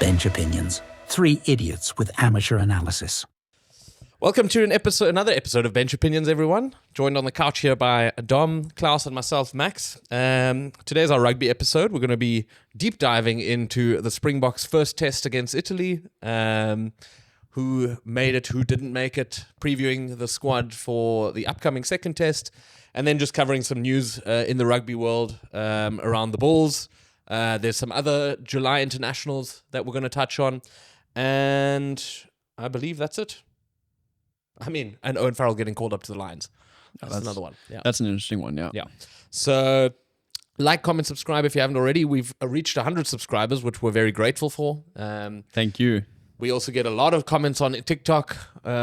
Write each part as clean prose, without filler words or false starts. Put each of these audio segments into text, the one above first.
Bench Opinions. Three idiots with amateur analysis. Welcome to another episode of Bench Opinions, everyone. Joined on the couch here by Dom, Klaus, and myself, Max. Today's our rugby episode. We're going to be deep diving into the Springboks' first test against Italy. Who made it, who didn't make it, previewing the squad for the upcoming second test, and then just covering some news in the rugby world around the Bulls. There's some other July internationals that we're going to touch on, and I believe that's it. I mean, and Owen Farrell getting called up to the Lions. That's another one. Yeah, that's an interesting one. Yeah. So, like, comment, subscribe if you haven't already. We've reached 100 subscribers, which we're very grateful for. Thank you. We also get a lot of comments on TikTok,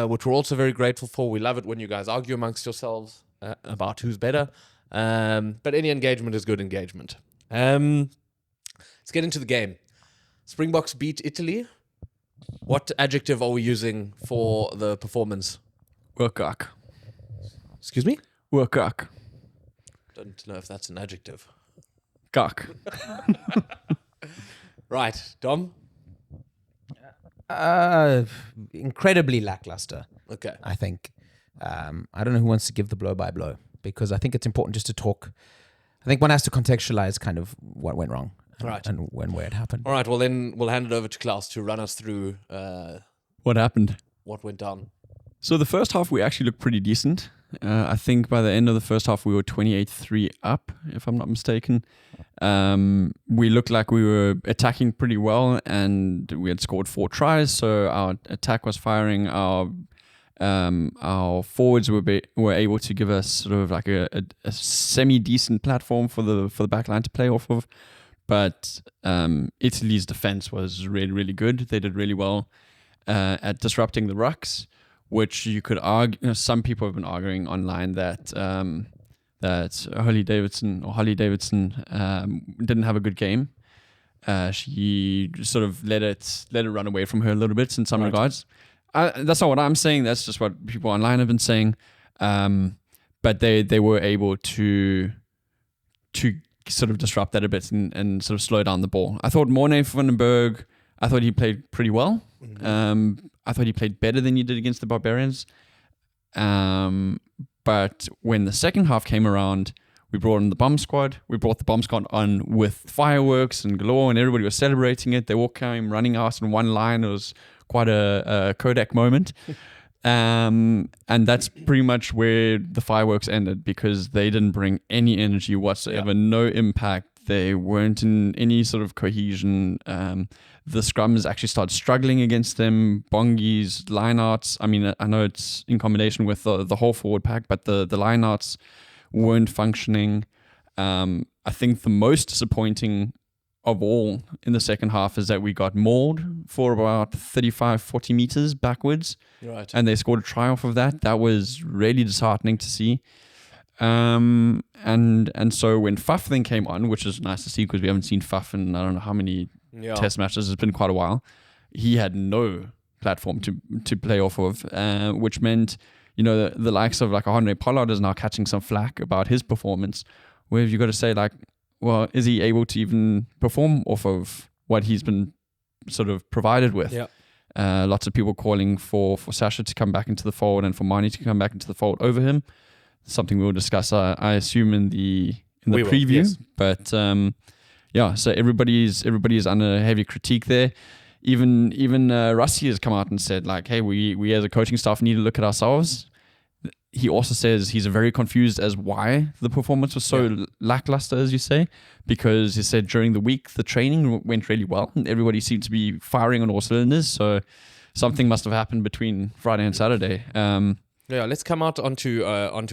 which we're also very grateful for. We love it when you guys argue amongst yourselves about who's better. But any engagement is good engagement. Let's get into the game. Springboks beat Italy. What adjective are we using for the performance? Workak. Excuse me? Workak. Don't know if that's an adjective. Gak. Right, Dom? Incredibly lackluster. Okay. I think. I don't know who wants to give the blow by blow, because I think it's important just to talk. I think one has to contextualize kind of what went wrong, Right. and where it happened. All right, well then we'll hand it over to Klaus to run us through What happened? what went down. So the first half, we actually looked pretty decent. I think by the end of the first half, we were 28-3 up, if I'm not mistaken. We looked like we were attacking pretty well, and we had scored 4 tries. So our attack was firing. Our forwards were able to give us sort of like a semi-decent platform for the back line to play off of. But Italy's defense was really, really good. They did really well at disrupting the rucks, which you could argue. Some people have been arguing online that Holly Davidson didn't have a good game. She sort of let it run away from her a little bit in some regards. That's not what I'm saying. That's just what people online have been saying. But they were able to sort of disrupt that a bit and sort of slow down the ball. I thought Morne van den Berg, I thought he played pretty well. Mm-hmm. I thought he played better than he did against the Barbarians. But when the second half came around, we brought in the bomb squad. We brought the bomb squad on with fireworks and galore, and everybody was celebrating it. They all came running out in one line. It was quite a Kodak moment. And that's pretty much where the fireworks ended, because they didn't bring any energy whatsoever, no impact. They weren't in any sort of cohesion. The scrums actually started struggling against them. Bongi's lineouts, I mean, I know it's in combination with the whole forward pack, but the lineouts weren't functioning. I think the most disappointing of all in the second half is that we got mauled for about 35-40 meters backwards. Right. And they scored a try off of that. That was really disheartening to see. And so when Faf then came on, which is nice to see because we haven't seen Faf in I don't know how many test matches. It's been quite a while. He had no platform to play off of, which meant, the likes of like Henry Pollard is now catching some flack about his performance. Where have you got to say, like, well, is he able to even perform off of what he's been sort of provided with? Yeah. Lots of people calling for Sasha to come back into the fold and for Mani to come back into the fold over him. Something we'll discuss, I assume, in the preview. Yes. But so everybody's under heavy critique there. Even Rusty has come out and said, like, hey, we as a coaching staff need to look at ourselves. He also says he's very confused as why the performance was so lackluster, as you say, because he said during the week the training went really well and everybody seemed to be firing on all cylinders. So something must have happened between Friday and Saturday. Let's come out onto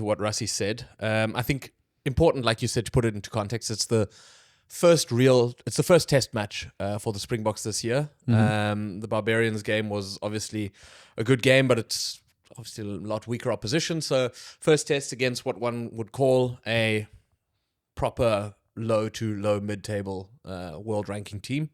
what Rusty said. I think important, like you said, to put it into context. It's the first test match for the Springboks this year. Mm-hmm. The Barbarians game was obviously a good game, but it's obviously a lot weaker opposition. So first test against what one would call a proper low to low mid-table world ranking team.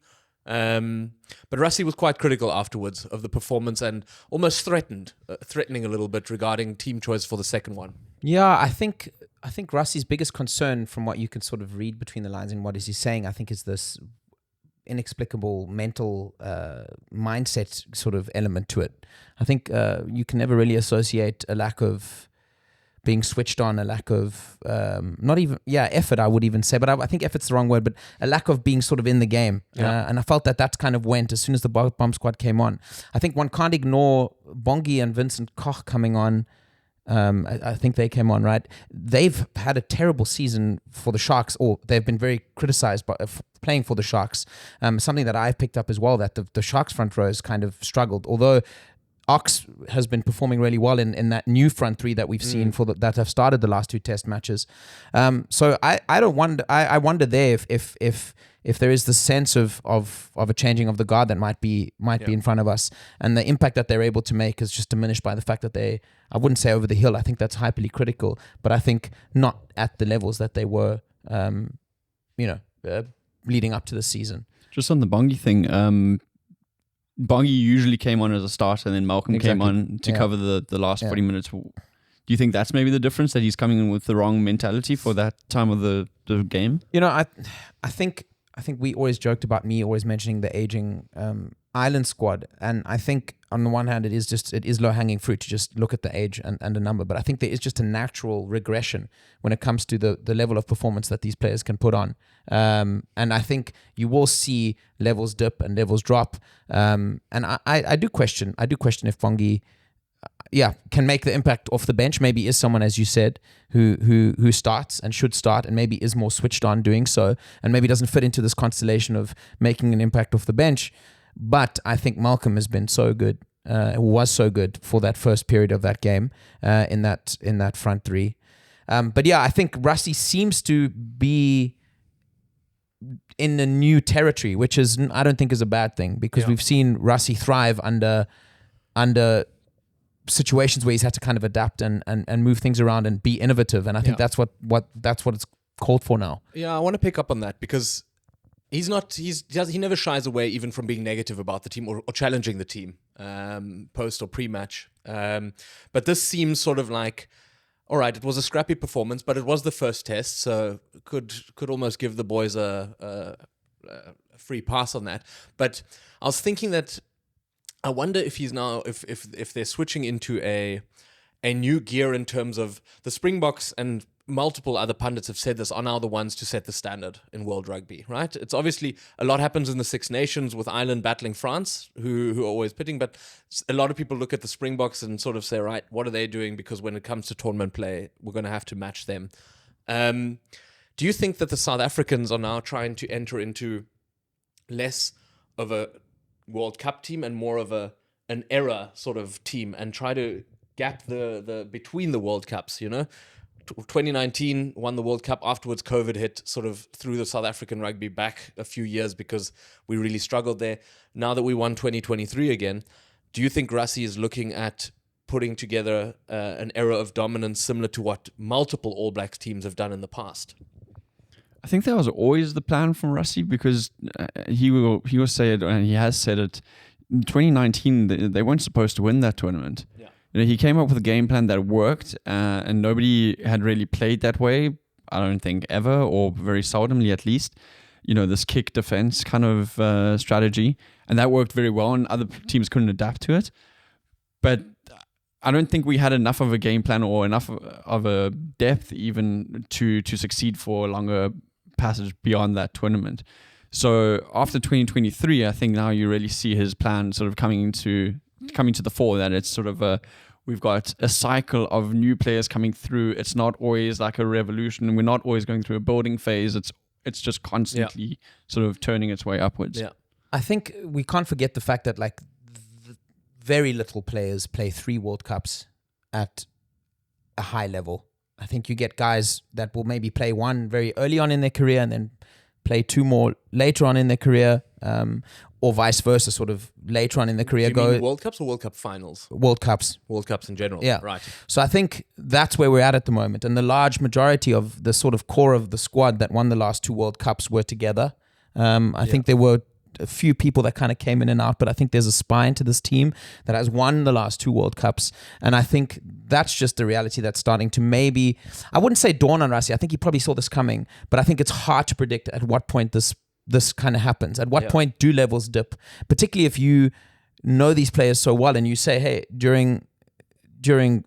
But Rusty was quite critical afterwards of the performance and almost threatening a little bit regarding team choice for the second one. Yeah, I think Rusty's biggest concern, from what you can sort of read between the lines and what is he saying, I think is this: inexplicable mental mindset sort of element to it. I think you can never really associate a lack of being switched on, a lack of effort, I would even say, but I think effort's the wrong word, but a lack of being sort of in the game. And I felt that kind of went as soon as the bomb squad came on. I think one can't ignore Bongi and Vincent Koch coming on. I think they came on, right? They've had a terrible season for the Sharks, or they've been very criticized by playing for the Sharks. Something that I've picked up as well, that the Sharks front row has kind of struggled, although Ox has been performing really well in that new front three that we've seen that have started the last two test matches. So I wonder there if there is the sense of a changing of the guard that might be in front of us, and the impact that they're able to make is just diminished by the fact that I wouldn't say over the hill. I think that's hyperly critical, but I think not at the levels that they were, leading up to the season. Just on the Bongi thing, Bongi usually came on as a starter, and then Malcolm came on to cover the last 40 minutes. Do you think that's maybe the difference, that he's coming in with the wrong mentality for that time of the game? I think we always joked about me always mentioning the aging Island squad, and I think on the one hand it is low hanging fruit to just look at the age and the number, but I think there is just a natural regression when it comes to the level of performance that these players can put on, and I think you will see levels dip and levels drop, and I do question if Bongi can make the impact off the bench. Maybe is someone, as you said, who starts and should start, and maybe is more switched on doing so, and maybe doesn't fit into this constellation of making an impact off the bench. But I think Malcolm has been so good, was so good for that first period of that game in that front three. But I think Rassie seems to be in a new territory, which I don't think is a bad thing, because we've seen Rassie thrive under situations where he's had to kind of adapt and move things around and be innovative, and I think that's what it's called for now. I want to pick up on that, because he never shies away even from being negative about the team or challenging the team post or pre-match, but this seems sort of like, all right, it was a scrappy performance, but it was the first test, so could almost give the boys a free pass on that. But I was thinking that I wonder if he's now if they're switching into a new gear in terms of the Springboks, and multiple other pundits have said this, are now the ones to set the standard in world rugby, right? It's obviously a lot happens in the Six Nations with Ireland battling France, who are always pitting, but a lot of people look at the Springboks and sort of say, right, what are they doing? Because when it comes to tournament play, we're going to have to match them. Do you think that the South Africans are now trying to enter into less of a World Cup team and more of an era sort of team, and try to gap the between the World Cups, 2019 won the World Cup. Afterwards, COVID hit, sort of threw the South African rugby back a few years because we really struggled there. Now that we won 2023 again, do you think Rassie is looking at putting together an era of dominance similar to what multiple All Blacks teams have done in the past? I think that was always the plan from Rassie, because he will say it, and he has said it. In 2019, they weren't supposed to win that tournament. Yeah. He came up with a game plan that worked, and nobody had really played that way, I don't think, ever, or very seldomly at least. This kick defense kind of strategy, and that worked very well, and other teams couldn't adapt to it. But I don't think we had enough of a game plan or enough of a depth even to succeed for a longer passage beyond that tournament. So after 2023, I think now you really see his plan sort of coming to the fore, that it's sort of we've got a cycle of new players coming through. It's not always like a revolution. We're not always going through a building phase. It's just constantly sort of turning its way upwards. Yeah. I think we can't forget the fact that very little players play 3 World Cups at a high level. I think you get guys that will maybe play one very early on in their career and then play 2 more later on in their career, or vice versa, sort of later on in their career. Do you mean World Cups or World Cup finals? World Cups. World Cups in general. Yeah. Right. So I think that's where we're at the moment. And the large majority of the sort of core of the squad that won the last 2 World Cups were together. I think there were a few people that kind of came in and out, but I think there's a spine to this team that has won the last 2 World Cups. And I think that's just the reality that's starting to maybe, I wouldn't say dawn on Rassie. I think he probably saw this coming, but I think it's hard to predict at what point this this kind of happens? At what point do levels dip? Particularly if you know these players so well and you say, hey, during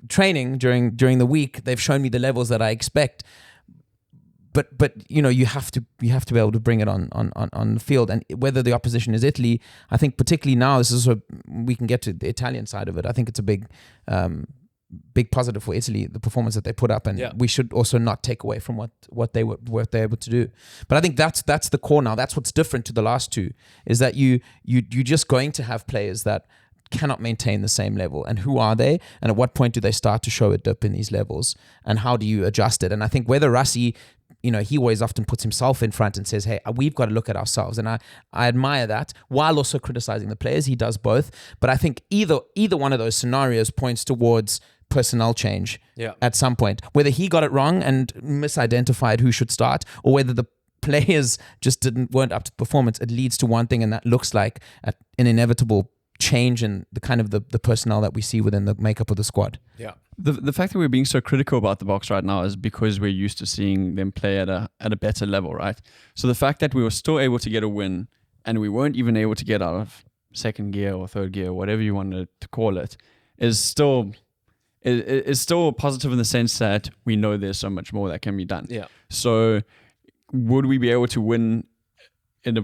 training, during the week, they've shown me the levels that I expect. But you have to be able to bring it on the field, and whether the opposition is Italy, I think particularly now, this is we can get to the Italian side of it. I think it's a big positive for Italy, the performance that they put up, and we should also not take away from what they were able to do. But I think that's the core now. That's what's different to the last two, is that you're just going to have players that cannot maintain the same level. And who are they? And at what point do they start to show a dip in these levels? And how do you adjust it? And I think whether Rassi, he always often puts himself in front and says, hey, we've got to look at ourselves. And I admire that, while also criticizing the players. He does both. But I think either one of those scenarios points towards personnel change at some point. Whether he got it wrong and misidentified who should start, or whether the players just weren't up to performance, it leads to one thing, and that looks like an inevitable change in the kind of the personnel that we see within the makeup of the squad. Yeah. The fact that we're being so critical about the Boks right now is because we're used to seeing them play at a better level, right? So the fact that we were still able to get a win, and we weren't even able to get out of second gear or third gear, whatever you wanted to call it, is still positive in the sense that we know there's so much more that can be done. Yeah. So would we be able to win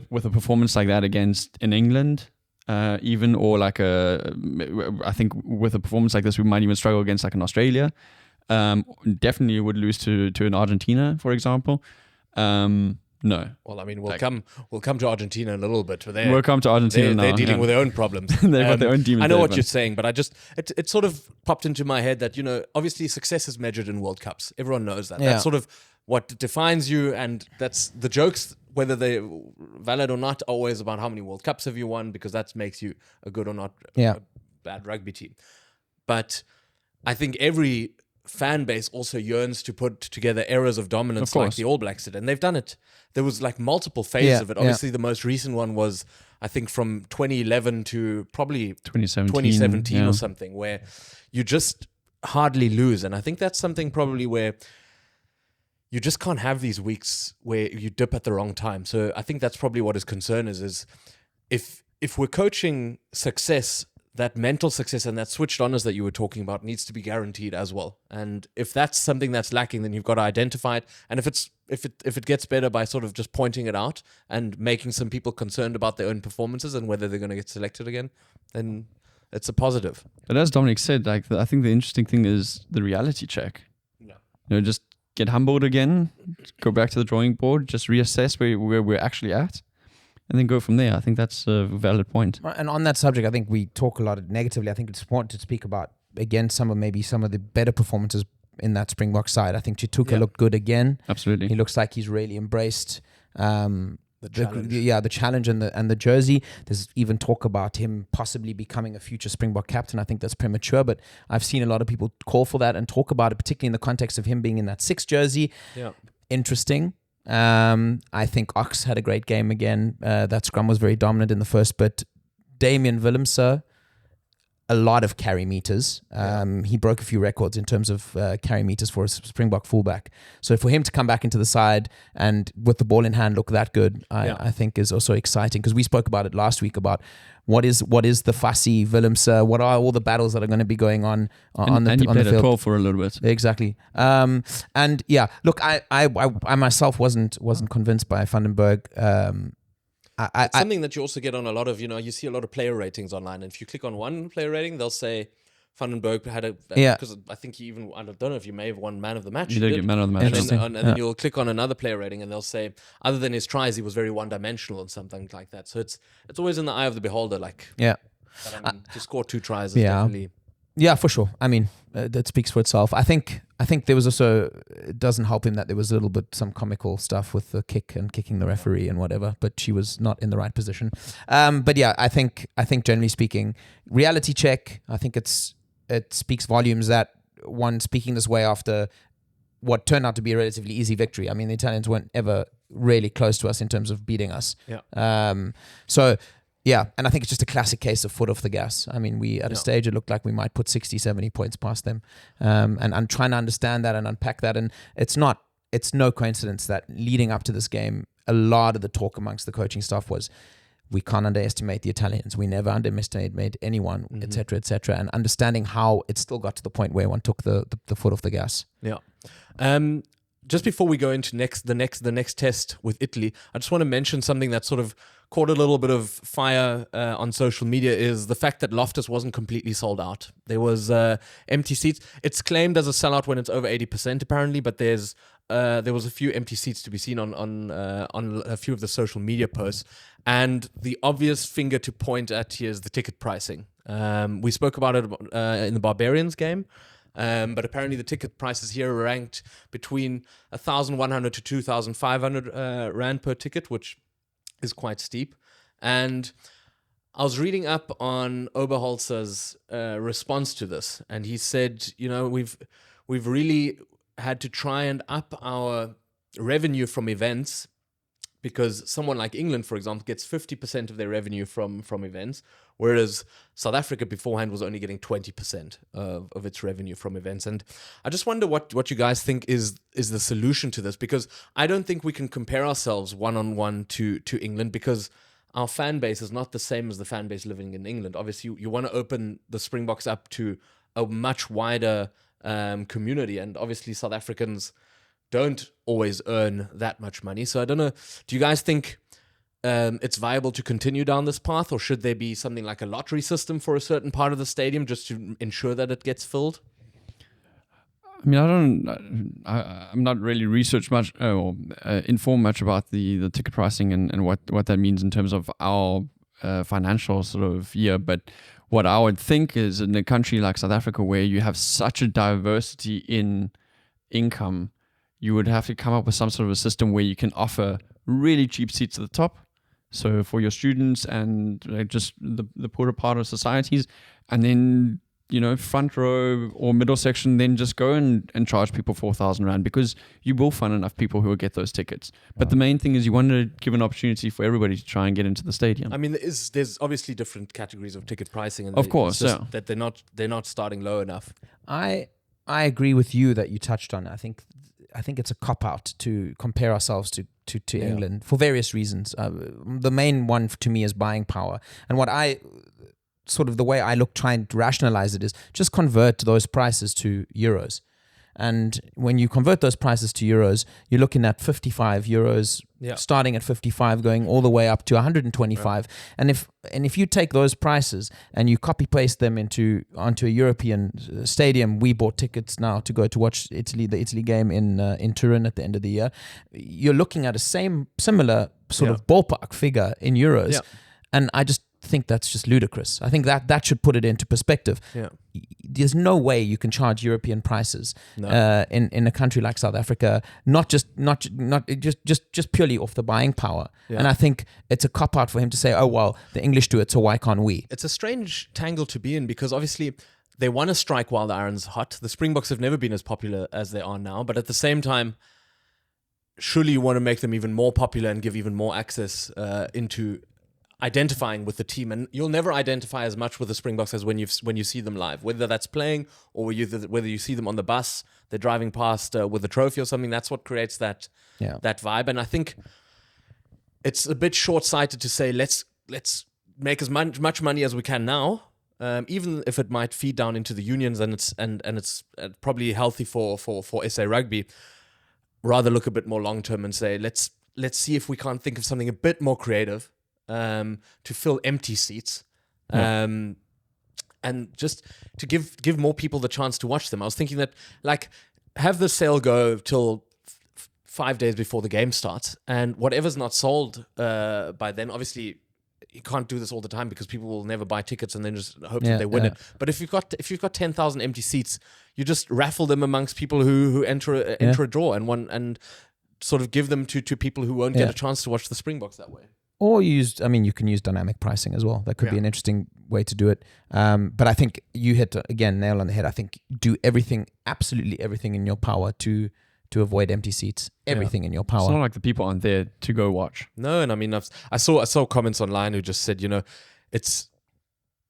with a performance like that in England? Even, or like I think with a performance like this, we might even struggle against like an Australia. Definitely would lose to an Argentina, for example. No. Well, I mean, we'll come to Argentina in a little bit. We'll come to Argentina now. They're dealing with their own problems. They've got their own demons. I know what you're saying, but it sort of popped into my head that, obviously success is measured in World Cups. Everyone knows that. That's sort of what defines you, and that's the jokes, whether they're valid or not, always about how many World Cups have you won, because that makes you a good or not a bad rugby team. But I think every fan base also yearns to put together eras of dominance like the All Blacks did, and they've done it. There was like multiple phases of it. Obviously, the most recent one was, I think, from 2011 to probably 2017 or something, where you just hardly lose. And I think that's something probably where you just can't have these weeks where you dip at the wrong time. So I think that's probably what his concern is if we're coaching success, that mental success and that switchedonness that you were talking about needs to be guaranteed as well. And if that's something that's lacking, then you've got to identify it. And if it gets better by sort of just pointing it out and making some people concerned about their own performances and whether they're going to get selected again, then it's a positive. But as Dominic said, I think the interesting thing is the reality check. Yeah. Just get humbled again, go back to the drawing board, just reassess where we're actually at, and then go from there. I think that's a valid point. And on that subject, I think we talk a lot negatively. I think it's important to speak about, again, some of the better performances in that Springbok side. I think Chituka looked good again. Absolutely. He looks like he's really embraced the challenge. The challenge and the jersey. There's even talk about him possibly becoming a future Springbok captain. I think that's premature, but I've seen a lot of people call for that and talk about it, particularly in the context of him being in that 6 jersey. Yeah. Interesting. I think Ox had a great game again. That scrum was very dominant in the first bit. Damian Willemse, a lot of carry meters. He broke a few records in terms of carry meters for a Springbok fullback. So for him to come back into the side and with the ball in hand look that good, I think is also exciting, because we spoke about it last week about what is the fussy Willemse, what are all the battles that are going to be going on the he on played the field. at 12 for a little bit. Exactly. And yeah, look, I myself wasn't convinced by Vandenberg. It's something that you also get on a lot of, you see a lot of player ratings online. And if you click on one player rating, they'll say Vandenberg had because I think he even, I don't know if you may have won man of the match. You did get man of the match. And then you'll click on another player rating and they'll say, other than his tries, he was very one-dimensional and something like that. So it's always in the eye of the beholder. To score 2 tries is definitely... Yeah, for sure. I mean, that speaks for itself. I think there was also, it doesn't help him that there was a little bit some comical stuff with the kick and kicking the referee and whatever, but she was not in the right position. But yeah, I think generally speaking, reality check, I think it speaks volumes that one speaking this way after what turned out to be a relatively easy victory. I mean, the Italians weren't ever really close to us in terms of beating us. Yeah. Yeah, and I think it's just a classic case of foot off the gas. I mean, at a stage it looked like we might put 60, 70 points past them. And I'm trying to understand that and unpack that. And it's no coincidence that leading up to this game, a lot of the talk amongst the coaching staff was, we can't underestimate the Italians. We never underestimate anyone, etc., etc. And understanding how it still got to the point where one took the foot off the gas. Yeah. Just before we go into the next test with Italy, I just want to mention something that sort of caught a little bit of fire on social media, is the fact that Loftus wasn't completely sold out. There was empty seats. It's claimed as a sellout when it's over 80% apparently, but there was a few empty seats to be seen on a few of the social media posts. And the obvious finger to point at here is the ticket pricing. We spoke about it in the Barbarians game. But apparently the ticket prices here are ranked between 1,100 to 2,500 Rand per ticket, which is quite steep. And I was reading up on Oberholzer's response to this, and he said, we've really had to try and up our revenue from events, because someone like England, for example, gets 50% of their revenue from events, whereas South Africa beforehand was only getting 20% of its revenue from events. And I just wonder what you guys think is the solution to this, because I don't think we can compare ourselves one-on-one to England, because our fan base is not the same as the fan base living in England. Obviously, you want to open the Springboks up to a much wider community, and obviously South Africans don't always earn that much money. So I don't know, do you guys think it's viable to continue down this path, or should there be something like a lottery system for a certain part of the stadium just to ensure that it gets filled? I mean, I'm not really researched much or informed much about the ticket pricing and what that means in terms of our financial sort of year. But what I would think is, in a country like South Africa, where you have such a diversity in income, you would have to come up with some sort of a system where you can offer really cheap seats at the top, so for your students and just the poorer part of societies, and then front row or middle section, then just go and charge people 4,000 Rand, because you will find enough people who will get those tickets. But the main thing is you want to give an opportunity for everybody to try and get into the stadium. I mean, there's obviously different categories of ticket pricing, and of course, that they're not starting low enough. I agree with you that you touched on. I think it's a cop-out to compare ourselves to England for various reasons. The main one to me is buying power. And what the way I try and rationalize it is just convert those prices to euros. And when you convert those prices to euros, you're looking at 55 euros, starting at 55, going all the way up to 125. Right. And if you take those prices and you copy paste them onto a European stadium, we bought tickets now to go to watch the Italy game in Turin at the end of the year. You're looking at a similar sort of ballpark figure in euros, and I just think that's just ludicrous. I think that should put it into perspective. Yeah. There's no way you can charge European prices in a country like South Africa, not just purely off the buying power. Yeah. And I think it's a cop out for him to say, oh well, the English do it, so why can't we? It's a strange tangle to be in, because obviously they want to strike while the iron's hot. The Springboks have never been as popular as they are now, but at the same time, surely you want to make them even more popular and give even more access into identifying with the team. And you'll never identify as much with the Springboks as when you see them live, whether that's playing or whether you see them on the bus, they're driving past with a trophy or something. That's what creates that vibe. And I think it's a bit short-sighted to say let's make as much money as we can now, even if it might feed down into the unions, and it's probably healthy for SA Rugby. Rather look a bit more long-term and say let's see if we can't think of something a bit more creative to fill empty seats, and just to give more people the chance to watch them. I was thinking that, have the sale go till 5 days before the game starts, and whatever's not sold by then, obviously you can't do this all the time because people will never buy tickets and then just hope that they win it. But if you've got 10,000 empty seats, you just raffle them amongst people who enter a draw, and sort of give them to people who won't get a chance to watch the Springboks that way. Or you can use dynamic pricing as well. That could be an interesting way to do it. But I think you hit, again, nail on the head. I think do absolutely everything in your power to avoid empty seats. Everything in your power. It's not like the people aren't there to go watch. No, and I mean, I saw comments online who just said, it's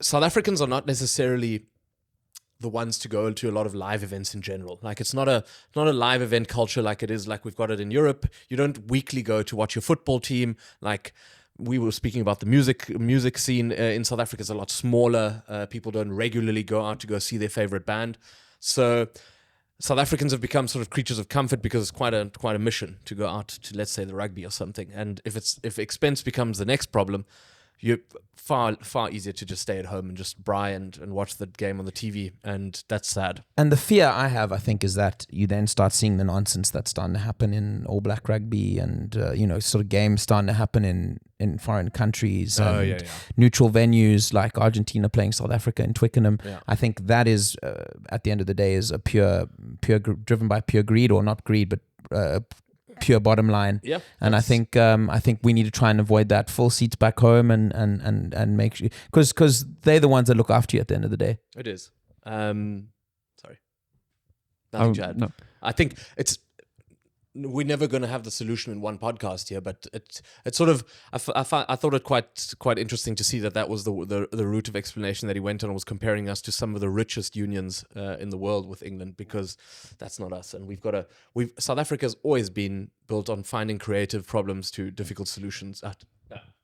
South Africans are not necessarily the ones to go to a lot of live events in general. Like it's not a live event culture like it is like we've got it in Europe. You don't weekly go to watch your football team. Like we were speaking about the music scene in South Africa is a lot smaller. People don't regularly go out to go see their favorite band. So South Africans have become sort of creatures of comfort because it's quite a mission to go out to, let's say, the rugby or something. And if expense becomes the next problem, you're far easier to just stay at home and just braai and watch the game on the TV, and that's sad. And the fear I have, I think, is that you then start seeing the nonsense that's starting to happen in All Black rugby, and sort of games starting to happen in foreign countries and neutral venues like Argentina playing South Africa in Twickenham. Yeah. I think that is, at the end of the day, is a pure driven by pure greed, or not greed, but pure bottom line. Yeah, and I think we need to try and avoid that. Full seats back home and make sure, because they're the ones that look after you at the end of the day. It is. Sorry, nothing to add. No. I think we're never going to have the solution in one podcast here, but it's sort of I thought it quite interesting to see that was the route of explanation that he went on, and was comparing us to some of the richest unions in the world with England, because that's not us, and South Africa has always been built on finding creative problems to difficult solutions.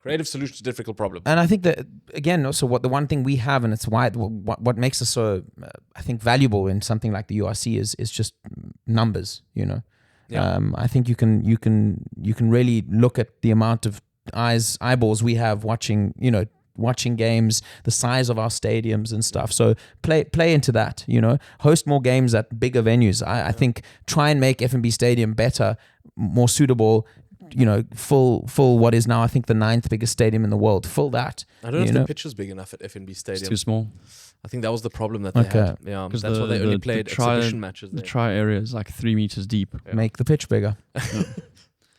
Creative solutions to difficult problems. And I think that, again, also the one thing we have, and it's why what makes us so I think valuable in something like the URC is just numbers, Yeah. I think you can really look at the amount of eyeballs we have watching games, the size of our stadiums and stuff. So play into that, host more games at bigger venues. I think try and make FNB Stadium better, more suitable. Full what is now I think the 9th biggest stadium in the world. Full that. I don't know if the pitch is big enough at FNB Stadium. It's too small. I think that was the problem that they had. Yeah, that's why they only played exhibition matches there. The try area is like 3 meters deep. Yeah. Make the pitch bigger.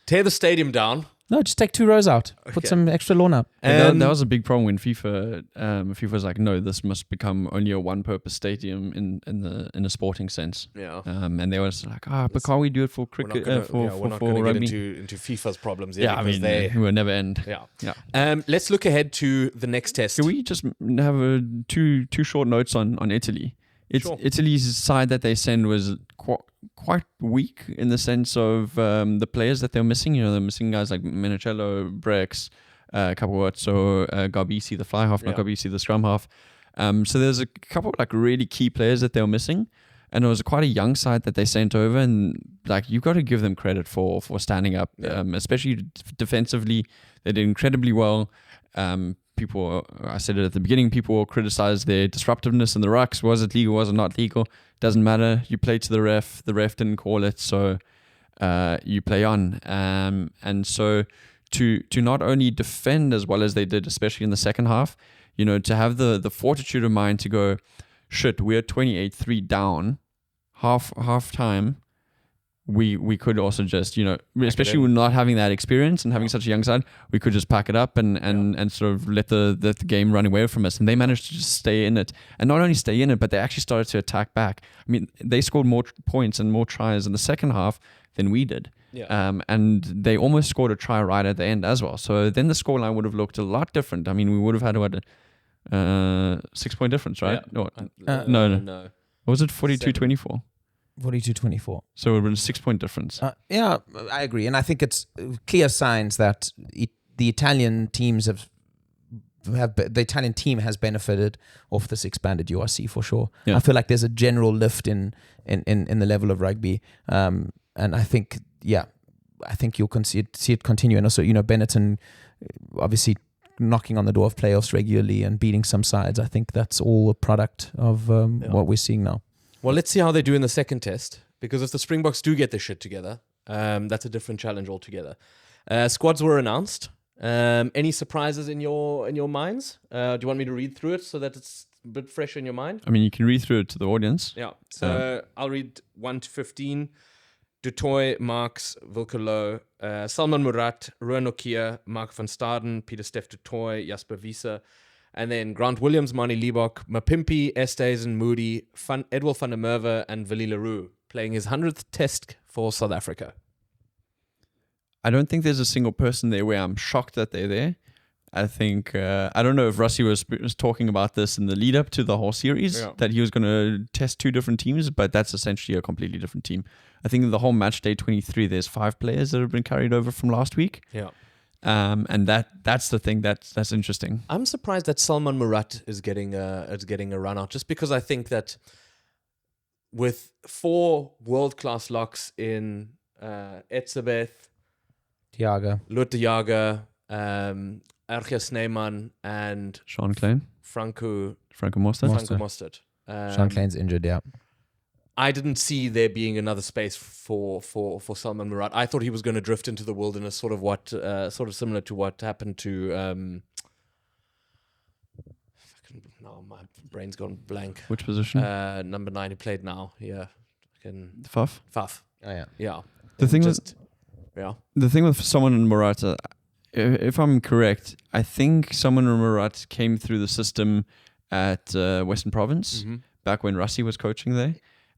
Tear the stadium down. No, just take 2 rows out. Put some extra lawn up. That was a big problem when FIFA was like, no, this must become only a one-purpose stadium in a sporting sense. Yeah. And they were just like, but can't we do it for cricket? We're not going to get into FIFA's problems yet. Yeah, I mean, they will never end. Yeah. Let's look ahead to the next test. Can we just have two short notes on Italy? Sure. Italy's side that they sent was quite weak in the sense of the players that they're missing. They're missing guys like Menicello, Brex, Capuozzo, Garbisi, the fly half, not Garbisi, the scrum half. So there's a couple of like really key players that they were missing, and it was quite a young side that they sent over. And like you've got to give them credit for standing up, especially defensively. They did incredibly well. I said it at the beginning, people criticized their disruptiveness in the rucks. Was it legal? Was it not legal? Doesn't matter. You play to the ref. The ref didn't call it, so you play on. And so to not only defend as well as they did, especially in the second half, to have the fortitude of mind to go, shit, we're 28-3 down, half time. We could also just, especially with not having that experience and having such a young side, we could just pack it up and sort of let the game run away from us. And they managed to just stay in it. And not only stay in it, but they actually started to attack back. I mean, they scored more points and more tries in the second half than we did. Yeah. And they almost scored a try right at the end as well. So then the scoreline would have looked a lot different. I mean, we would have had 6-point difference, right? Yeah. No. What was it, 42-24? 42-24. So it was a 6-point difference. Yeah, I agree. And I think it's clear signs that the Italian teams the Italian team has benefited off this expanded URC for sure. Yeah. I feel like there's a general lift in the level of rugby. And I think, I think you'll see it continue. And also, Benetton obviously knocking on the door of playoffs regularly and beating some sides. I think that's all a product of what we're seeing now. Well, let's see how they do in the second test, because if the Springboks do get their shit together, that's a different challenge altogether. Squads were announced. Any surprises in your minds? Do you want me to read through it so that it's a bit fresh in your mind? I mean, you can read through it to the audience. Yeah. So I'll read 1 to 15. Dutoy, Marx, Wilkelo, Salman Murat, Ruan Nokia, Mark van Staden, Peter Steph Dutoy, Jasper Wiese, and then Grant Williams, Mani Liebok, Mapimpi, Estesen, Moody, Edwin van der Merwe, and Willie Leroux, playing his 100th test for South Africa. I don't think there's a single person there where I'm shocked that they're there. I think I don't know if Rusty was talking about this in the lead up to the whole series that he was going to test 2 different teams, but that's essentially a completely different team. I think in the whole match day 23, there's 5 players that have been carried over from last week. Yeah. And that's the thing that's interesting. I'm surprised that Salman Murat is getting a run out, just because I think that with 4 world-class locks in Etzebeth, Thiago. Lotte Jager, Erge Sneeman, and Sean Klein, Franco Mostert. Mostert. Sean Klein's injured, yeah. I didn't see there being another space for Salman Murat. I thought he was going to drift into the wilderness, sort of similar to what happened to. No, my brain's gone blank. Which position? Number 9, he played now. Yeah, Faf. Faf. Oh, yeah. Yeah. The thing The thing with Salman Murat, if I'm correct, I think Salman Murat came through the system at Western Province back when Rassi was coaching there.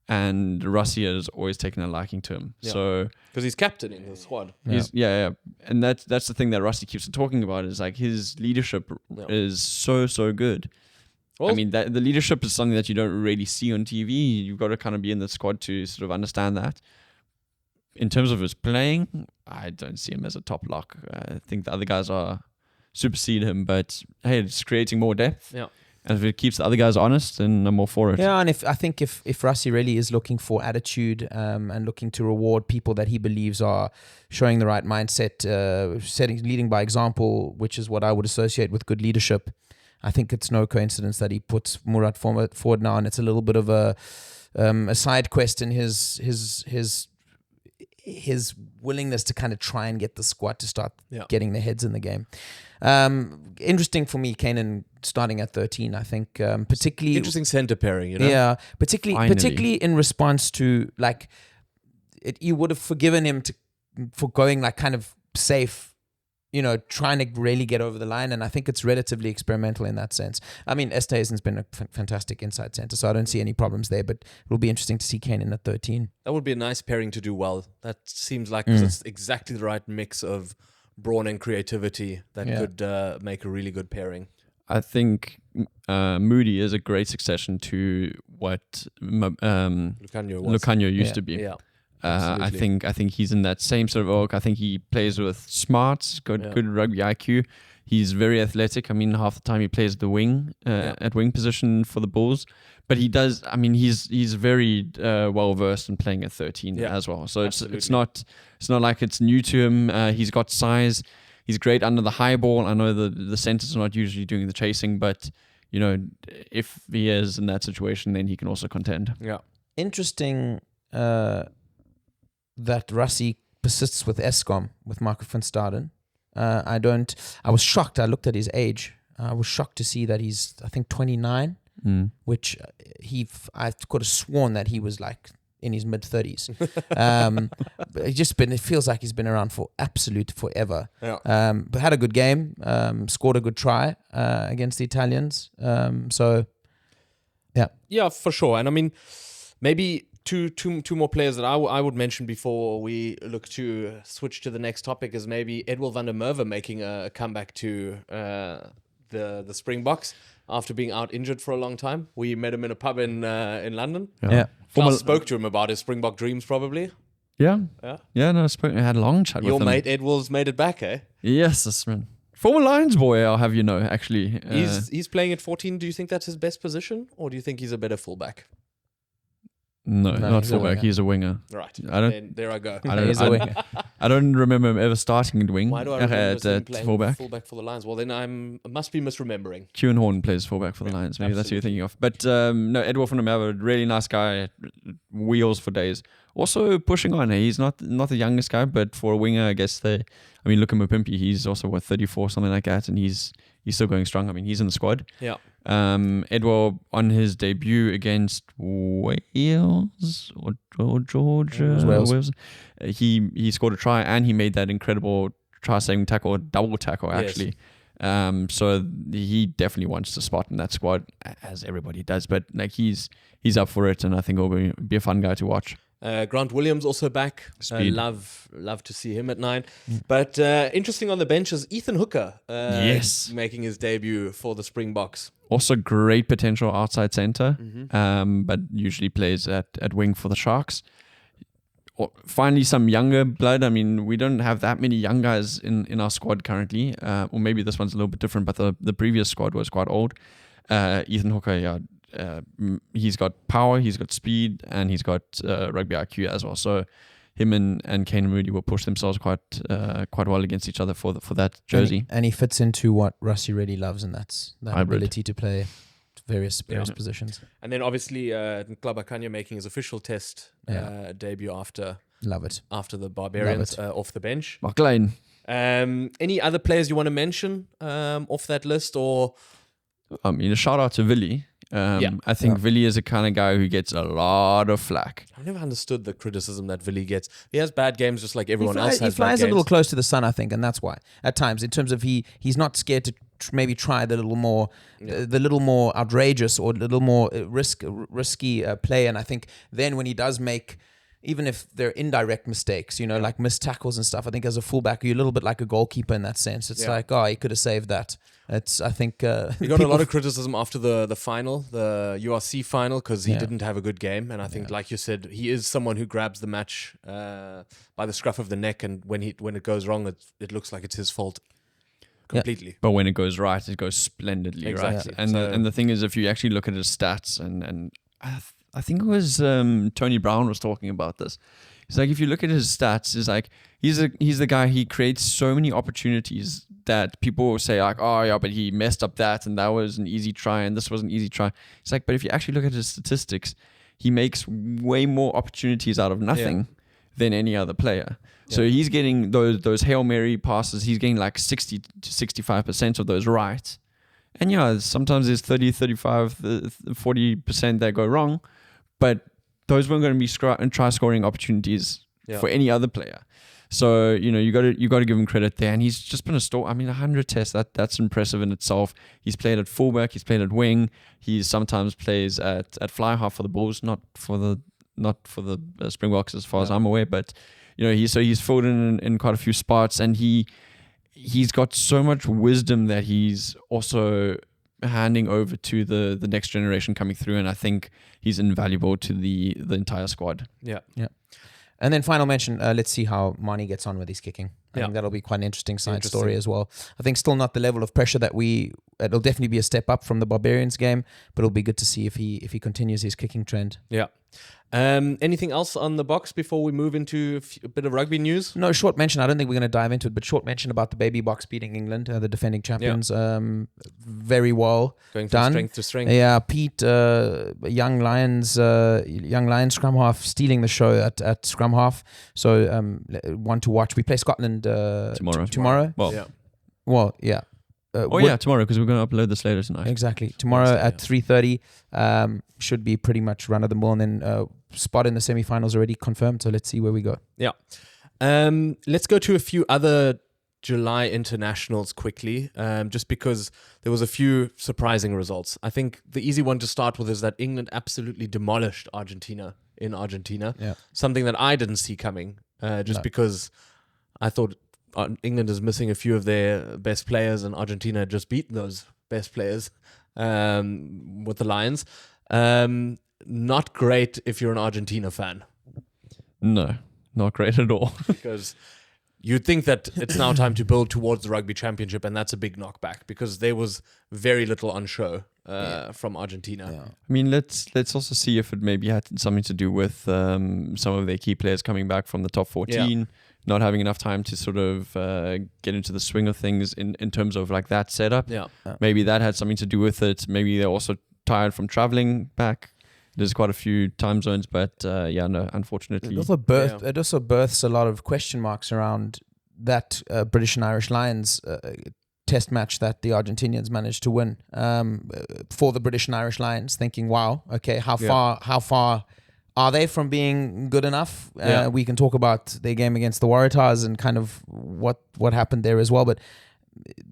And Rassi has always taken a liking to him. Yeah. So because he's captaining the squad. he's and that's the thing that Rassi keeps talking about, is like his leadership is so good. Well, I mean, the leadership is something that you don't really see on TV. You've got to kind of be in the squad to sort of understand that. In terms of his playing, I don't see him as a top lock. I think the other guys are supersede him, but hey, it's creating more depth. Yeah. And if it keeps the other guys honest, then I'm all for it. Yeah, and if Rassi really is looking for attitude and looking to reward people that he believes are showing the right mindset, leading by example, which is what I would associate with good leadership, I think it's no coincidence that he puts Murat forward now, and it's a little bit of a side quest in his willingness to kind of try and get the squad to start getting their heads in the game. Interesting for me, Kanan starting at 13. I think particularly interesting centre pairing. You know. Yeah, particularly in response to like you would have forgiven him for going like kind of safe. You know, trying to really get over the line, and I think it's relatively experimental in that sense. I mean, Esteisen's been a fantastic inside centre, so I don't see any problems there, but it'll be interesting to see Kanan at 13. That would be a nice pairing to do well. That seems like it's exactly the right mix of brawn and creativity that could make a really good pairing. I think Moody is a great succession to what Lucanio used to be. Yeah. I think he's in that same sort of ilk. I think he plays with smarts, good rugby IQ. He's very athletic. I mean, half the time he plays the wing at wing position for the Bulls, but he does. I mean, he's very well versed in playing at 13 as well. So it's not like it's new to him. He's got size. He's great under the high ball. I know the centers are not usually doing the chasing, but you know, if he is in that situation, then he can also contend. Yeah, interesting. That Rassi persists with Eskom, with Marco van Staden. I was shocked. I looked at his age. I was shocked to see that he's, I think, 29, which I could have sworn that he was like in his mid-30s. It feels like he's been around for absolute forever. Yeah. But had a good game, scored a good try against the Italians. Yeah, for sure. And I mean, maybe two more players that I would mention before we look to switch to the next topic is maybe Edwil van der Merwe making a comeback to the Springboks after being out injured for a long time. We met him in a pub in London. Yeah. Klaus spoke to him about his Springbok dreams, probably. Yeah. No, I had a long chat with him. Your mate Edwil's made it back, eh? Yes, that's man. Former Lions boy, I'll have you know, actually. He's playing at 14. Do you think that's his best position, or do you think he's a better fullback? No, not fullback. He's a winger. Right. There I go. I don't remember him ever starting at wing. Why do I remember him playing fullback for the Lions? Well, then I must be misremembering. Kieran Horn plays fullback for the Lions. Maybe that's what you're thinking of. But no, Edward van der Merwe, really nice guy. Wheels for days. Also pushing on. He's not the youngest guy, but for a winger, I guess look at Mapimpi. He's also 34, something like that, and he's still going strong. I mean, he's in the squad. Yeah. Edward on his debut against Wales or Georgia, Wales. He scored a try and he made that incredible try-saving tackle, or double tackle actually. So he definitely wants to spot in that squad, as everybody does. But like he's up for it, and I think it'll be a fun guy to watch. Grant Williams also back. Speed. Love to see him at 9. But interesting on the bench is Ethan Hooker. Yes. Making his debut for the Springboks. Also great potential outside center, but usually plays at wing for the Sharks. Finally, some younger blood. I mean, we don't have that many young guys in our squad currently, or maybe this one's a little bit different, but the previous squad was quite old. Ethan Hooker, he's got power, he's got speed, and he's got rugby IQ as well. So him and Kane Moody will push themselves quite well against each other for that jersey. And he fits into what Rusty really loves, and that's that Hybrid. ability to play various positions. And then obviously Nklaba Kanya making his official test debut after Love it. the Barbarians off the bench. McLean. Any other players you want to mention off that list, or I mean, a shout out to Villy. I think Villy is the kind of guy who gets a lot of flack. I've never understood the criticism that Villy gets. He has bad games just like everyone else has. He flies bad a little games. close to the sun, I think, and that's why at times, in terms of he's not scared to maybe try the little more, the little more outrageous or the little more risky play. And I think then when he does make, even if they're indirect mistakes, like missed tackles and stuff, I think as a fullback, you're a little bit like a goalkeeper in that sense. It's like, he could have saved that. I think he got a lot of criticism after the final, the URC final, because he didn't have a good game. And I think, like you said, he is someone who grabs the match by the scruff of the neck, and when it goes wrong, it looks like it's his fault completely. But when it goes right, it goes splendidly, Exactly. right? And the thing is, if you actually look at his stats, and I think it was Tony Brown was talking about this. It's like, if you look at his stats, it's like he's the guy, he creates so many opportunities that people will say like, oh yeah, but he messed up that, and that was an easy try, and this was an easy try. It's like, but if you actually look at his statistics, he makes way more opportunities out of nothing than any other player. So he's getting those Hail Mary passes, he's getting like 60 to 65% of those right. And sometimes there's 30, 35, 40% that go wrong, but those weren't going to be try scoring opportunities for any other player. So, you got to give him credit there. And he's just been a store. I mean, 100 tests, that's impressive in itself. He's played at fullback, he's played at wing, he sometimes plays at fly half for the Bulls, not for the Springboks as far as I'm aware, but he's filled in quite a few spots, and he's got so much wisdom that he's also handing over to the next generation coming through, and I think he's invaluable to the entire squad. Yeah. And then final mention, let's see how Mani gets on with his kicking. I think that'll be quite an interesting side story as well. I think still not the level of pressure that it'll definitely be a step up from the Barbarians game, but it'll be good to see if he continues his kicking trend. Yeah. Anything else on the Boks before we move into a bit of rugby news? No, short mention. I don't think we're going to dive into it, but short mention about the baby Boks beating England, the defending champions. Very well Going from done. strength to strength. Yeah, Pete, young Lions scrum half, stealing the show at scrum half. So one to watch. We play Scotland tomorrow. Well, yeah. Tomorrow, because we're going to upload this later tonight. Exactly. Tomorrow at 3:30. Should be pretty much run of the mill, and then spot in the semi-finals already confirmed. So let's see where we go. Yeah. Let's go to a few other July internationals quickly, just because there was a few surprising results. I think the easy one to start with is that England absolutely demolished Argentina in Argentina. Yeah. Something that I didn't see coming, because I thought England is missing a few of their best players, and Argentina had just beaten those best players with the Lions. Not great if you're an Argentina fan. No, not great at all. Because you'd think that it's now time to build towards the Rugby Championship, and that's a big knockback because there was very little on show from Argentina. Yeah. I mean, let's also see if it maybe had something to do with some of their key players coming back from the top 14, not having enough time to sort of get into the swing of things in terms of like that setup. Yeah. Maybe that had something to do with it. Maybe they're also tired from traveling back. There's quite a few time zones, but unfortunately. It also births a lot of question marks around that British and Irish Lions test match that the Argentinians managed to win for the British and Irish Lions, thinking, wow, okay, how far are they from being good enough? We can talk about their game against the Waratahs and kind of what happened there as well, but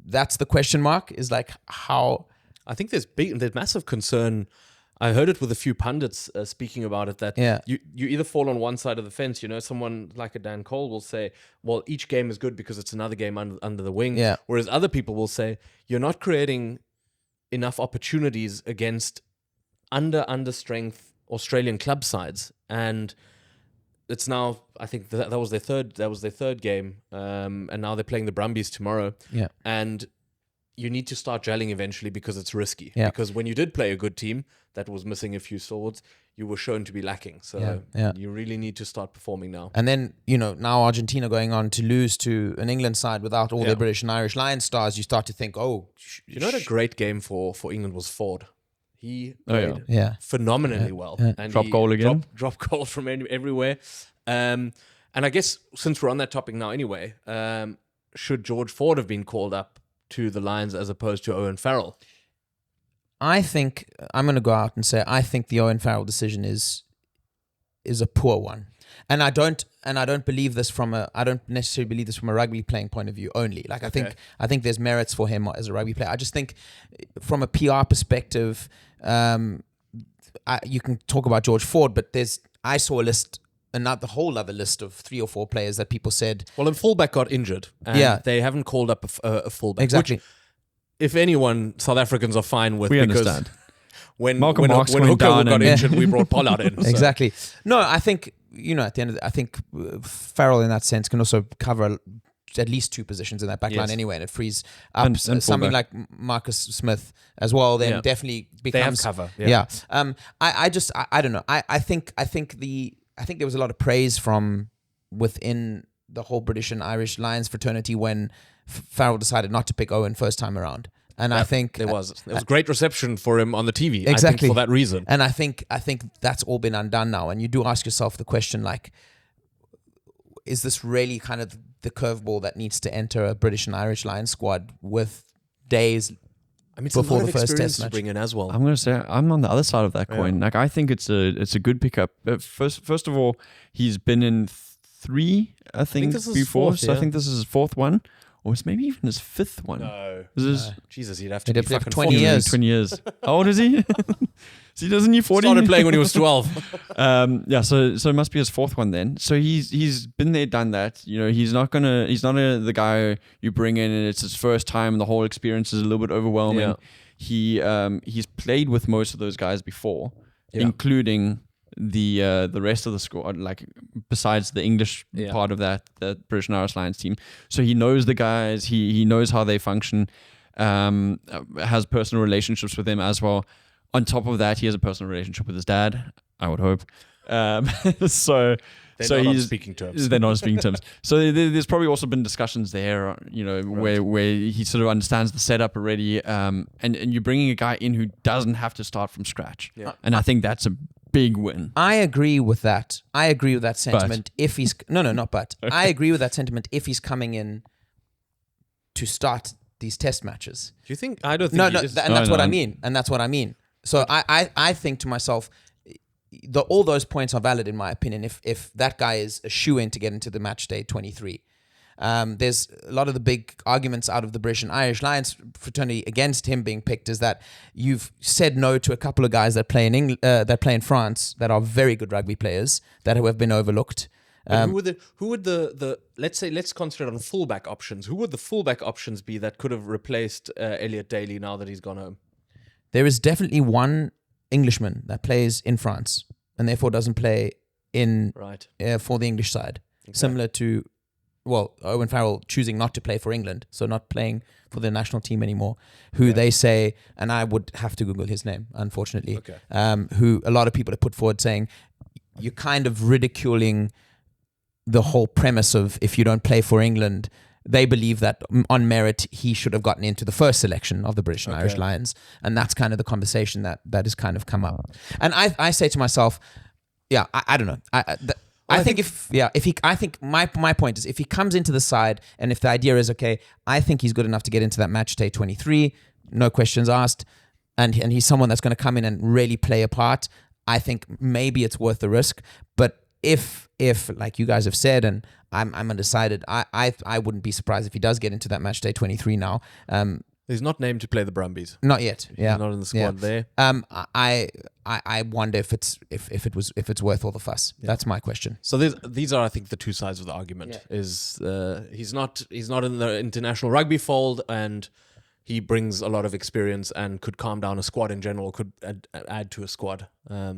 that's the question mark, is like how... I think there's massive concern. I heard it with a few pundits speaking about it, that Yeah. you either fall on one side of the fence. Someone like a Dan Cole will say, well, each game is good because it's another game under the wing. Yeah. Whereas other people will say, you're not creating enough opportunities against under strength Australian club sides. And it's now, I think that was their third game. And now they're playing the Brumbies tomorrow. Yeah. And you need to start gelling eventually because it's risky. Yeah. Because when you did play a good team that was missing a few swords, you were shown to be lacking. So Yeah. you really need to start performing now. And then, now Argentina going on to lose to an England side without all their British and Irish Lions stars, you start to think, What a great game for England was Ford. He Oh, yeah. played phenomenally well. And Drop he goal again. Drop goals from everywhere. And I guess since we're on that topic now anyway, should George Ford have been called up to the Lions as opposed to Owen Farrell? I think I'm going to go out and say I think the Owen Farrell decision is a poor one, and I don't believe this I don't necessarily believe this from a rugby playing point of view only. Like I think there's merits for him as a rugby player. I just think from a PR perspective, you can talk about George Ford, but I saw a list. The whole other list of 3 or 4 players that people said. Well, a fullback got injured. And they haven't called up a fullback. Exactly. Which, if anyone, South Africans are fine with. We because understand. When Malcolm Marx went Hooker down got and- injured, we brought Pollard in. So. Exactly. No, I think at the end of I think Farrell in that sense can also cover at least 2 positions in that back line anyway, and it frees up And something fullback. like Marcus Smith as well. Then definitely becomes They have cover. Yeah. I don't know. I think there was a lot of praise from within the whole British and Irish Lions fraternity when Farrell decided not to pick Owen first time around. And I think there was great reception for him on the TV. Exactly. I think for that reason. And I think that's all been undone now. And you do ask yourself the question, like, is this really kind of the curveball that needs to enter a British and Irish Lions squad with days It's before a lot the of first experience test to match? bring in as well. I'm going to say I'm on the other side of that coin. Like I think it's a good pickup. First of all, he's been in 3, I think this is before. 4th, So I think this is his 4th one, or it's maybe even his 5th one. No. This is Jesus, he'd have to He'd be have to have fucking 20 40. years. 20 years. How old is he? So doesn't he 40? Started playing when he was 12. So it must be his 4th one then. So he's been there, done that. He's not the guy you bring in and it's his first time. The whole experience is a little bit overwhelming. Yeah. He's played with most of those guys before, including the rest of the squad, like besides the English part of that British and Irish Lions team. So he knows the guys. He knows how they function. Has personal relationships with them as well. On top of that, he has a personal relationship with his dad, I would hope. So They're not on he's speaking terms. They're not on speaking terms. So there's probably also been discussions there, where he sort of understands the setup already, and you're bringing a guy in who doesn't have to start from scratch. Yeah. And I think that's a big win. I agree with that. I agree with that sentiment. If he's not but. I agree with that sentiment if he's coming in to start these test matches. Do you think? I don't think No, he is. that's what I mean. And that's what I mean. So I think to myself, all those points are valid in my opinion. If that guy is a shoe-in to get into the match day 23, there's a lot of the big arguments out of the British and Irish Lions fraternity against him being picked is that you've said no to a couple of guys that play in France that are very good rugby players that have been overlooked. But who would the let's concentrate on fullback options. Who would the fullback options be that could have replaced Elliot Daly now that he's gone home? There is definitely one Englishman that plays in France and therefore doesn't play in for the English side. Okay. Similar to, Owen Farrell choosing not to play for England, so not playing for the national team anymore, who they say, and I would have to Google his name, unfortunately, who a lot of people have put forward saying, you're kind of ridiculing the whole premise of if you don't play for England. They believe that on merit, he should have gotten into the first selection of the British and Irish Lions. And that's kind of the conversation that has kind of come up. And I say to myself, I don't know. I think my point is if he comes into the side and if the idea is, okay, I think he's good enough to get into that match day 23, no questions asked, and he's someone that's going to come in and really play a part, I think maybe it's worth the risk. But if like you guys have said, and I'm undecided, I wouldn't be surprised if he does get into that match day 23 now. He's not named to play the Brumbies. Not yet. Yeah. He's not in the squad there. I wonder if it's worth all the fuss. That's my question. So these are, I think, the two sides of the argument. Is he's not in the international rugby fold, and he brings a lot of experience and could calm down a squad in general, could add to a squad.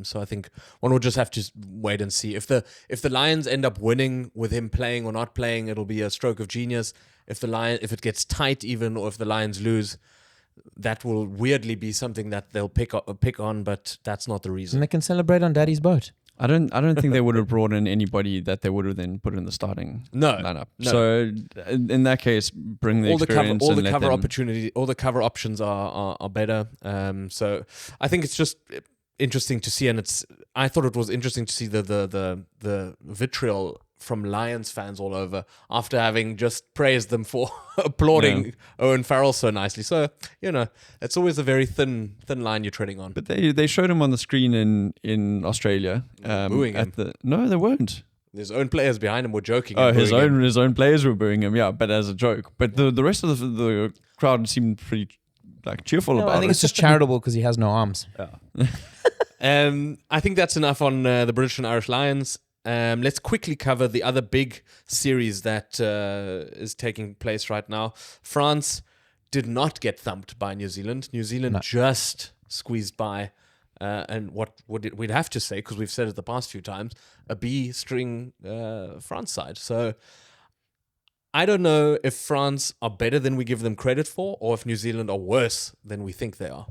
So I think one will just have to wait and see. If the Lions end up winning with him playing or not playing, it'll be a stroke of genius. If it gets tight even, or if the Lions lose, that will weirdly be something that they'll pick on, but that's not the reason. And they can celebrate on Daddy's boat. I don't think they would have brought in anybody that they would have then put in the starting lineup. No. So in that case, bring the experience. All the cover opportunity, all the cover options are better. So I think it's just interesting to see, and I thought it was interesting to see the vitriol from Lions fans all over after having just praised them for applauding Owen Farrell so nicely. So, it's always a very thin line you're treading on. But they showed him on the screen in Australia. Booing him. No, they weren't. His own players behind him were joking. Oh, his own players were booing him, yeah, but as a joke. But the rest of the crowd seemed pretty cheerful about it. I think it's just charitable because he has no arms. Yeah. I think that's enough on the British and Irish Lions. Let's quickly cover the other big series that is taking place right now. France did not get thumped by New Zealand. New Zealand just squeezed by, and what we'd have to say, because we've said it the past few times, a B-string France side. So I don't know if France are better than we give them credit for, or if New Zealand are worse than we think they are.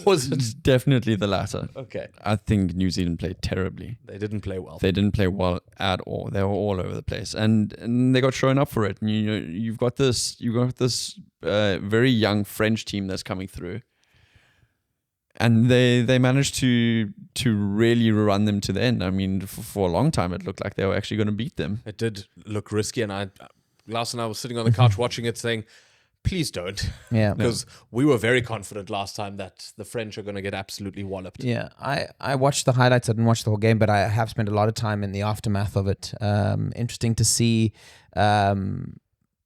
Was it definitely the latter? Okay. I think New Zealand played terribly. They didn't play well. They didn't play well at all. They were all over the place, and they got shown up for it. And you've got this very young French team that's coming through, and they managed to really run them to the end. I mean, for a long time, it looked like they were actually going to beat them. It did look risky, and Lars and I was sitting on the couch watching it, saying, please don't. Yeah. Because we were very confident last time that the French are going to get absolutely walloped. Yeah. I watched the highlights. I didn't watch the whole game, but I have spent a lot of time in the aftermath of it. Interesting to see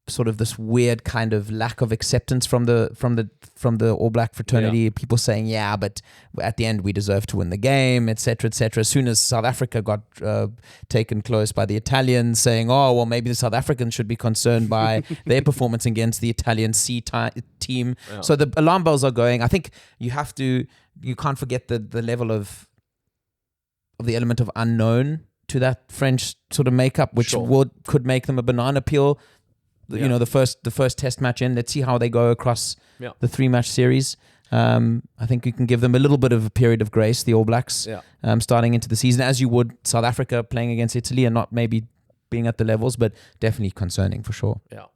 sort of this weird kind of lack of acceptance from the All Black fraternity. Yeah. People saying, yeah, but at the end we deserve to win the game, etc., etc. As soon as South Africa got taken close by the Italians, saying, oh, well, maybe the South Africans should be concerned by their performance against the Italian team. Yeah. So the alarm bells are going. I think you can't forget the level of the element of unknown to that French sort of makeup, which could make them a banana peel. The first test match in. Let's see how they go across the 3-match series. I think you can give them a little bit of a period of grace, the All Blacks, starting into the season, as you would South Africa playing against Italy, and not maybe being at the levels, but definitely concerning for sure. Yeah.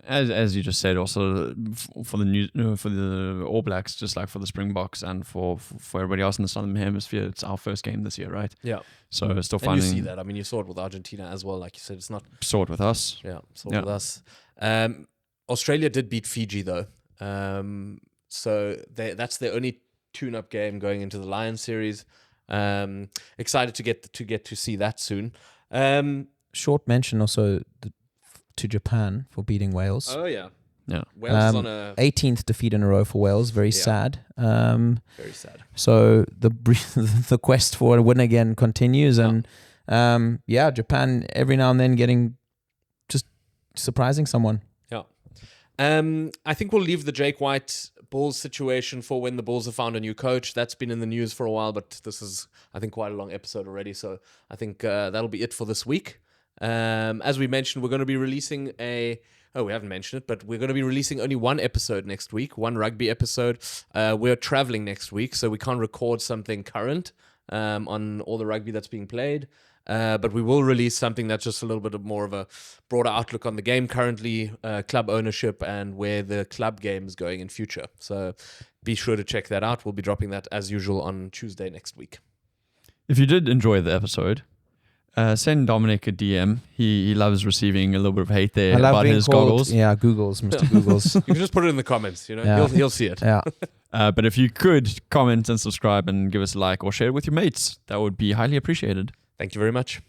As you just said, also for the All Blacks, just like for the Springboks and for everybody else in the Southern Hemisphere, it's our first game this year, right? Yeah. So it's still and finding. you see that. I mean, you saw it with Argentina as well. Like you said, it's not. Saw it with us. Yeah, saw it with us. Australia did beat Fiji though. So that's their only tune-up game going into the Lions series. Excited to get to see that soon. Short mention also to Japan for beating Wales. Oh yeah. Yeah. Wales is on a 18th defeat in a row for Wales. Very sad. very sad. So the quest for a win again continues, and Japan every now and then getting just surprising someone. Yeah. I think we'll leave the Jake White Bulls situation for when the Bulls have found a new coach. That's been in the news for a while, but this is, I think, quite a long episode already. So I think that'll be it for this week. As we mentioned, we're going to be releasing we haven't mentioned it, but we're going to be releasing only one episode next week, one rugby episode. We're traveling next week, so we can't record something current on all the rugby that's being played. But we will release something that's just a little bit more of a broader outlook on the game currently, club ownership, and where the club game is going in future. So be sure to check that out. We'll be dropping that as usual on Tuesday next week. If you did enjoy the episode, send Dominic a DM. He loves receiving a little bit of hate there about his goggles. Yeah, Googles, Mr. Googles. You can just put it in the comments. He'll see it. Yeah. But if you could comment and subscribe and give us a like or share it with your mates, that would be highly appreciated. Thank you very much.